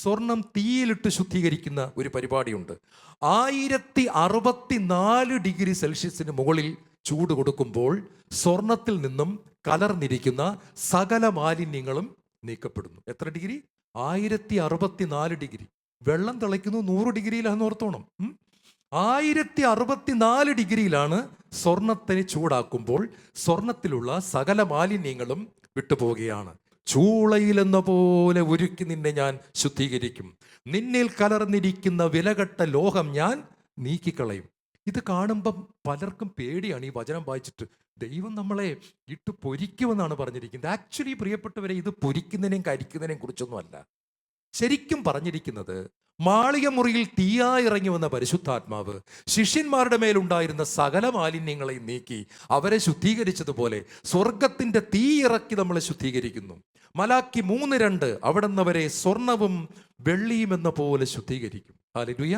സ്വർണം തീയിലിട്ട് ശുദ്ധീകരിക്കുന്ന ഒരു പരിപാടിയുണ്ട്. 1064 ഡിഗ്രി സെൽഷ്യസിന് മുകളിൽ ചൂട് കൊടുക്കുമ്പോൾ സ്വർണത്തിൽ നിന്നും കലർന്നിരിക്കുന്ന സകല മാലിന്യങ്ങളും നീക്കപ്പെടുന്നു. എത്ര ഡിഗ്രി? 1064 ഡിഗ്രി. വെള്ളം തിളയ്ക്കുന്നു 100 ഡിഗ്രിയിലാണെന്ന് ഓർത്തോണം. 1064 ഡിഗ്രിയിലാണ് സ്വർണത്തിന് ചൂടാക്കുമ്പോൾ സ്വർണത്തിലുള്ള സകല മാലിന്യങ്ങളും വിട്ടുപോവുകയാണ്. ചൂളയിലെന്ന പോലെ ഒരുക്കി നിന്നെ ഞാൻ ശുദ്ധീകരിക്കും, നിന്നിൽ കലർന്നിരിക്കുന്ന വിലകെട്ട ലോഹം ഞാൻ നീക്കിക്കളയും. ഇത് കാണുമ്പം പലർക്കും പേടിയാണ് ഈ വചനം വായിച്ചിട്ട്. ദൈവം നമ്മളെ ഇട്ട് പൊരിക്കുമെന്നാണ് പറഞ്ഞിരിക്കുന്നത്. ആക്ച്വലി പ്രിയപ്പെട്ടവരെ, ഇത് പൊരിക്കുന്നതിനെയും കരിക്കുന്നതിനെയും കുറിച്ചൊന്നുമല്ല. ശരിക്കും പറഞ്ഞിരിക്കുന്നത്, മാളിക മുറിയിൽ തീയായി ഇറങ്ങി വന്ന പരിശുദ്ധാത്മാവ് ശിഷ്യന്മാരുടെ മേലുണ്ടായിരുന്ന സകല മാലിന്യങ്ങളെയും നീക്കി അവരെ ശുദ്ധീകരിച്ചതുപോലെ സ്വർഗത്തിന്റെ തീ ഇറക്കി നമ്മളെ ശുദ്ധീകരിക്കുന്നു. മലാക്കി 3:2 അവിടെ നിന്നവരെ സ്വർണവും വെള്ളിയും എന്ന പോലെ ശുദ്ധീകരിക്കും. ഹല്ലേലൂയ.